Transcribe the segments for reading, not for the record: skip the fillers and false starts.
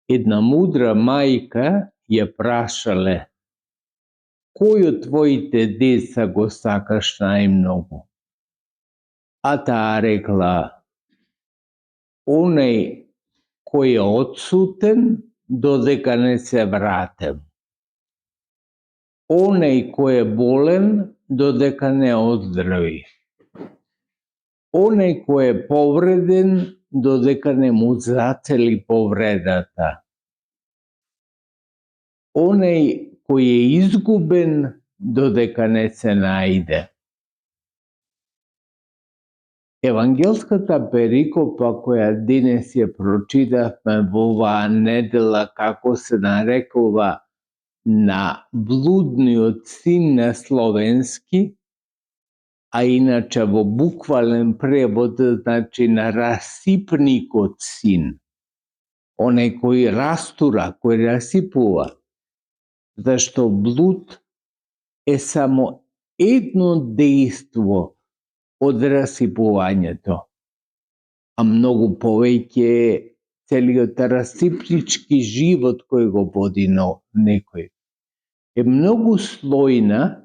Една мудра мајка ја прашале: кој од твоите деца го сакаш најмногу? А таа рекла: онај кој е одсутен додека не се вратем. Онај кој е болен додека не оздрави. Онај кој е повреден додека не му зацели повредата. Онај кој е изгубен додека не се најде. Евангелската перикопа која денес ја прочитавме во оваа недела, како се нарекува на блудниот син на словенски, а иначе во буквален превод значи на расипникот син, онај кој растура, кој расипува, зашто блуд е само едно дејство од расипувањето, а многу повеќе е целиот расипнички живот кој го води некој. Е многу слојна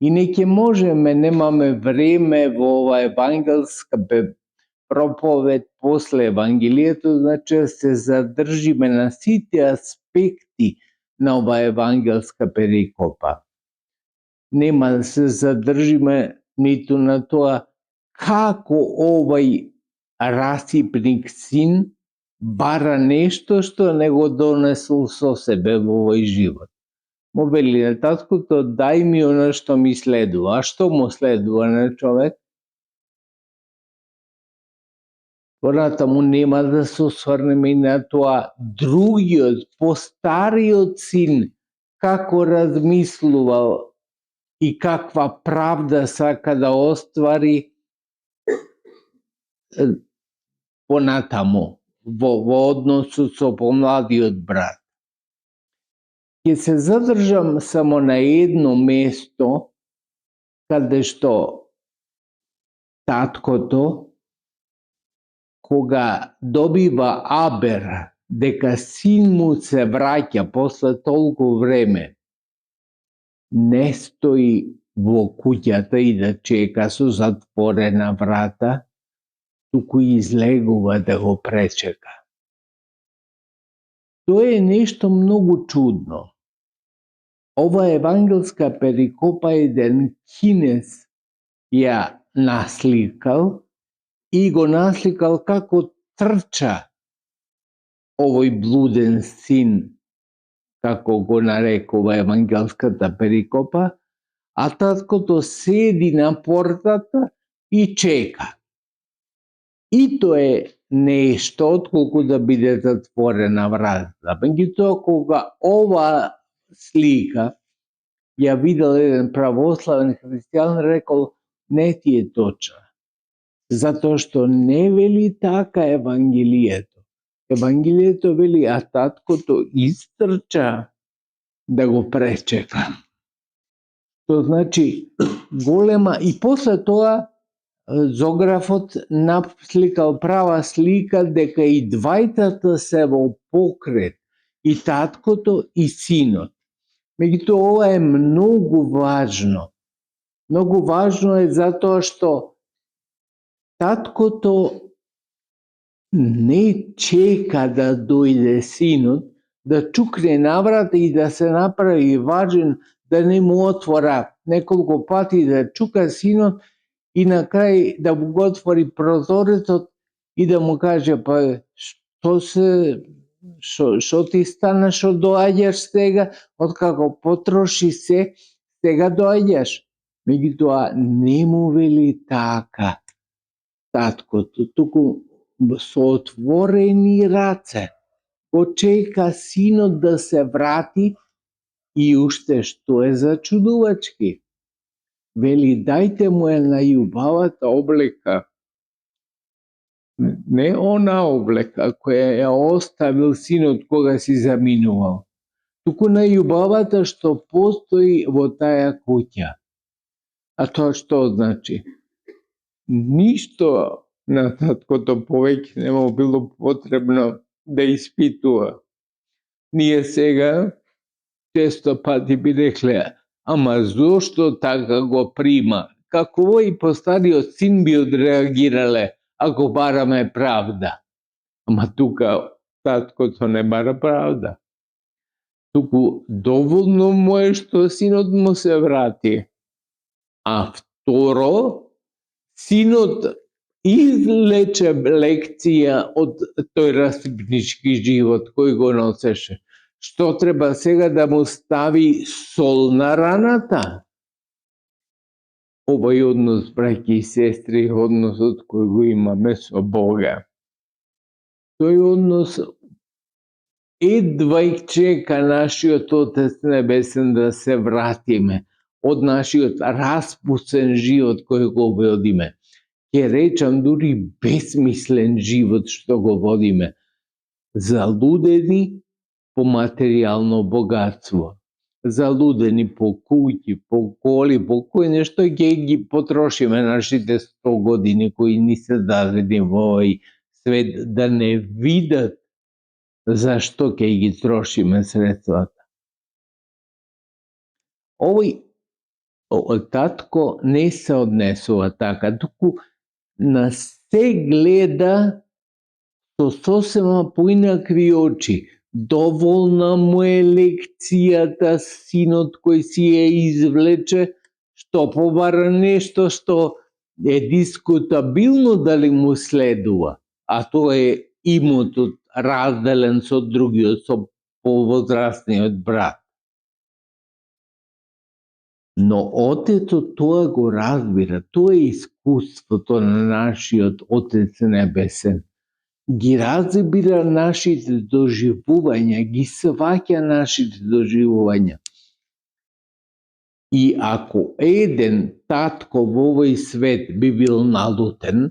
и не ќе можеме, немаме време во ова евангелска проповед после Евангелието, значи да се задржиме на сите аспекти на ова евангелска перикопа. Нема да се задржиме ниту на тоа како овај расипник син бара нешто што не го донесол со себе во овој живот. Му вели на таткото: дај ми она што ми следува. А што му следува на човек? Понатаму нема да се осврнеме и на тоа другиот, постариот син, како размислувал и каква правда сака да оствари понатаму во односот со помладиот брат. Ќе се задржам само на едно место каде што таткото, кога добива абер дека син му се враќа после толку време, не стои во куќата и да чека со затворена врата, туку излегува да го пречека. Тоа е нешто многу чудно. Ова евангелска перикопа еден кинез ја насликал и го насликал како трча овој блуден син, како го нарекува евангелската перикопа, а таткото седи на портата и чека. И тоа е нешто отколку да биде затворена вратата. Меѓутоа, кога ова слика ја видел еден православен христијан, рекол: не ти е точна. Затоа што не вели така Евангелието. Евангелието вели: а таткото истрча да го пречека. Тоа значи голема, и после тоа зографот насликал права слика дека и двајтата се во покрет, и таткото и синот. Меѓутоа, ова е многу важно. Многу важно е затоа што таткото не чека да дојде синот, да чукне на врата и да се направи важен, да не му отвора неколку пати, да чука синот и на крај да му го отвори прозорецот и да му каже: па што ти стана, што доаѓаш сега, откако потроши се, сега доаѓаш. Меѓутоа не му вели така таткото, туку со отворени раце го чека синот да се врати. И уште што е зачудувачки, вели: дајте му е најубавата облека, не она облека која ја оставил синот кога си заминувал, туку најубавата што постои во таа куќа. А тоа што значи? Ништо на таткото повеќе не му било потребно да испитува. Ние сега често пати би рекле, ама зошто така го прима? Како и по стариот син би одреагирале ако бараме правда? Ама тука таткото не бара правда. Туку доволно му е што синот му се врати. А второ, синот излече лекција од тој расипнички живот кој го носеше. Што треба сега да му стави сол на раната? Овој однос, браќи и сестри, односот кој го имаме со Бога. Тој однос едва чека нашиот Отец Небесен да се вратиме од нашиот распусен живот кој го водиме. Ке речам дури безмислен живот што го водиме. Залудени по материјално богатство. Залудени по куќи, по коли, по кој нешто ќе ги потрошиме нашите 100 години кои ни се дадени во овој свет да не видат зашто ќе ги трошиме средствата. Овој татко не се однесува така, туку на се гледа со сосема поинакви очи. Доволна му е лекцијата синот кој си ја извлече, што побара нешто што е дискутабилно дали му следува, а тоа е имотот разделен со другиот, со повозрастниот брат. Но отецот тоа го разбира, тоа е искуството на нашиот Отец Небесен. Ги разбира нашите доживувања, ги сваќа нашите доживувања. И ако еден татко во овој свет би бил налутен,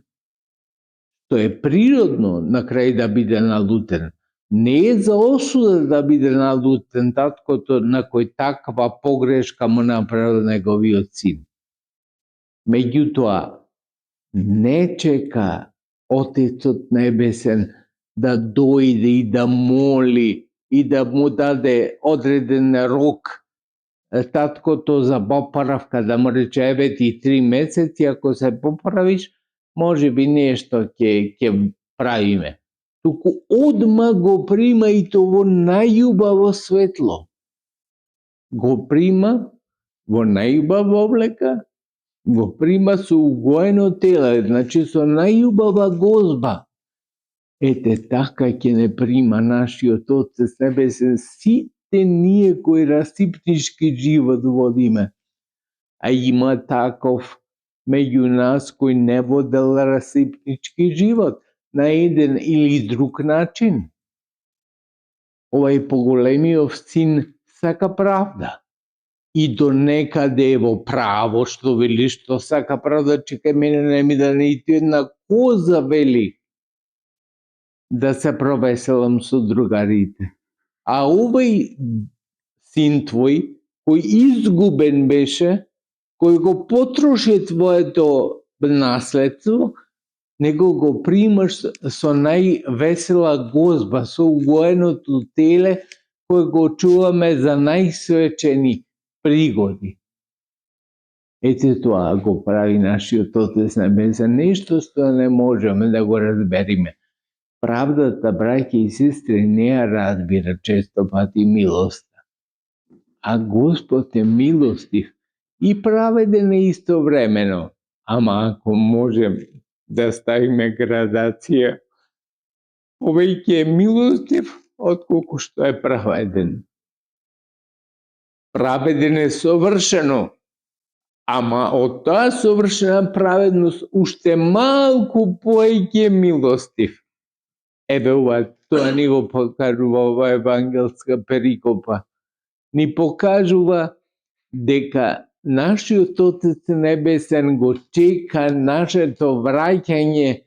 тоа е природно на крај да биде налутен. Не е за осуда да биде налутен таткото на кој таква погрешка му направил неговиот син. Меѓутоа, не чека Отецот Небесен да дојде и да моли и да му даде одреден рок таткото за поправка, да му рече еве ти 3 месеци, ако се поправиш, може би нешто ќе правиме. Туку одма го прима и то во најубаво светло. Го прима во најубава облека, го прима со угоено тело, значи со најубава гозба. Ете така ќе не прима нашиот Отец Небесен сите ние кои расипнички живот водиме. А има таков меѓу нас кој не водел расипнички живот на еден или друг начин. Овај поголемиот син сака правда. И до некаде во право што вели што сака правда, чекај мене не ми да ниту една коза вели да се провеселам со другарите. А овој син твој, кој изгубен беше, кој го потроши твоето наследство, него го примаш со највесела гозба, со угоеното теле, кој го чуваме за најсвечени пригоди. Ете тоа го прави нашиот Отец Небесен, нешто што не можеме да го разбериме. Правдата, браќи и сестри, не ја разбира често пати милоста. А Господ е милостив и праведен е истовремено. Ама ако можем да ставиме градација, повеќе е милостив отколку што е праведен. Праведен е совршено, ама од таа совршена праведност уште малку поеќе милостив. Еве ова, тоа ни го покажува ова евангелска перикопа. Ни покажува дека нашиот Отец Небесен го чека нашето враќање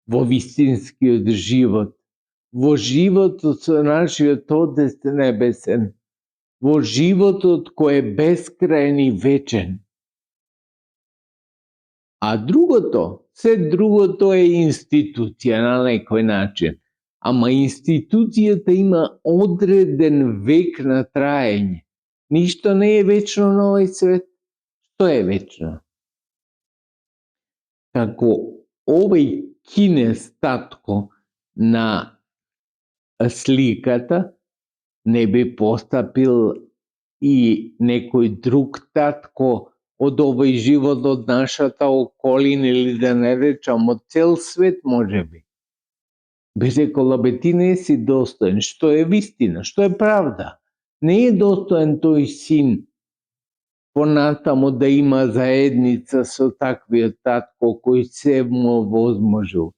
во вистинскиот живот, во животот со нашиот Отец Небесен, во животот кој е бескраен и вечен. А другото, се другото е институција на некој начин. Ама институцијата има одреден век на траење. Ништо не е вечно на овој свет. Што е вечно? Како овој кинез татко на сликата не би постапил и некој друг татко од овој живот, од нашата околина, или да не речам од цел свет можеби. Би рекол, бе, ти не си достоен, што е вистина, што е правда. Не е достоен тој син понатаму да има заедница со таквиот татко кој се му возможил.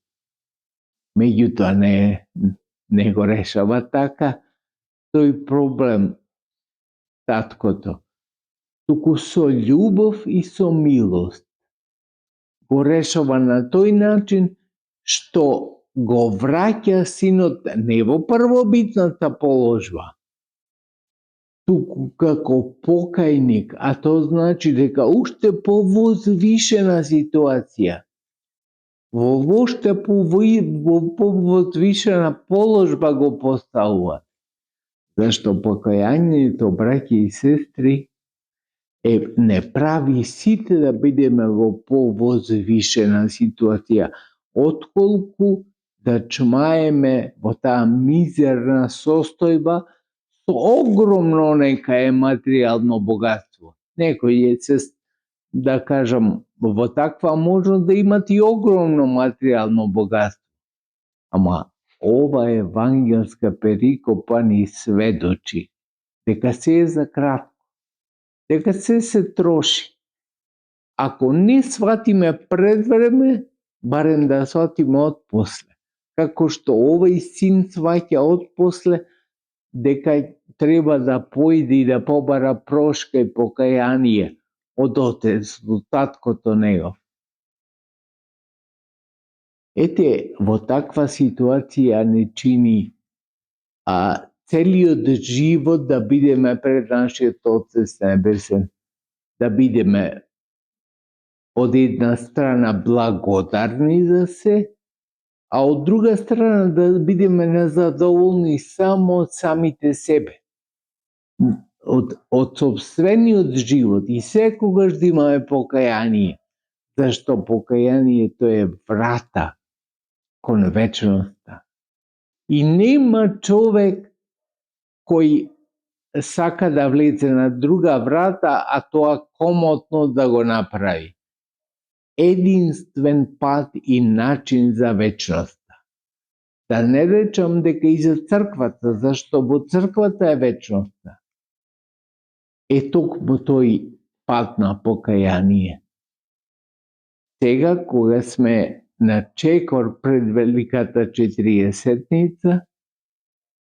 Меѓутоа не го решава така тој проблем таткото, туку со љубов и со милост го решава на тој начин што го враќа синот не во првобитната положба, туку како покајник, а тоа значи дека уште повозвишена ситуација, во уште повозвишена положба го поставува. Зашто покајањето, браќи и сестри, не прави сите да бидеме во повозвишена ситуација, отколку да чмаеме во таа мизерна состојба со огромно некае материјално богатство. Некој е, да кажам, во таква можност да имат и огромно материјално богатство. Ама ова евангелска перикопа ни сведочи дека се е за кратко, дека се троши. Ако не сватиме пред време, барем да сватиме од после. Како што овој син сваќа од после дека треба да поиде и да побара прошка и покаяние од отецот, од таткото негов. Ете, во таква ситуација не чини целиот живот да бидеме пред нашиот Отец Небесен, да бидеме од една страна благодарни за се, а од друга страна да бидеме незадоволни само од самите себе, од сопствениот живот, и секогаш да имаме покаяние, зашто покаянието е врата кон вечноста. И нема човек кој сака да влезе на друга врата, а тоа комотно да го направи. Единствен пат и начин за вечноста. Да не речам дека и за црквата, зашто во црквата е вечноста. Е токму тој пат на покаяние. Сега, кога сме на чекор пред Великата Четириесетница,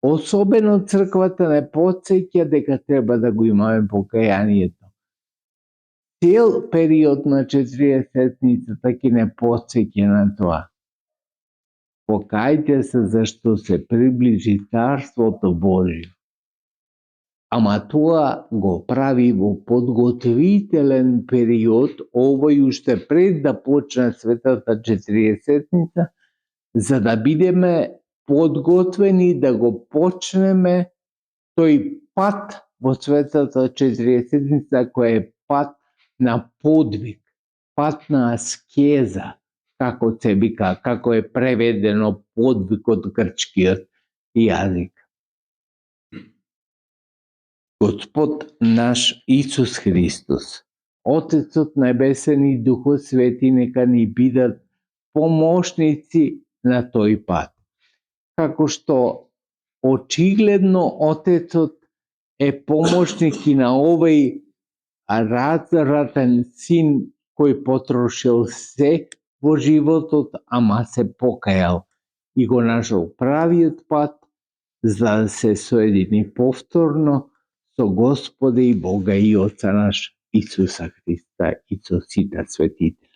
особено црквата не потсеќа дека треба да го имаме покајанието. Цел период на Четириесетницата ќе не потсеќа на тоа. Покајте се зашто се приближи Царството Божјо. Ама тоа го прави во подготвителен период, овој уште пред да почне Светата Четириесетница, за да бидеме подготвени да го почнеме тој пат во Светата Четириесетница, кој е пат на подвиг, пат на аскеза, како се вика, како е преведено подвиг од грчкиот јазик. Господ наш Исус Христос, Отецот Небесен и Духот Свети нека ни бидат помошници на тој пат. Како што очигледно Отецот е помошник и на овој развратен син кој потрошил се во животот, ама се покајал и го нашол правиот пат за да се соедини повторно со Господа и Бога и Отца наш Исуса Христа и со сите светите.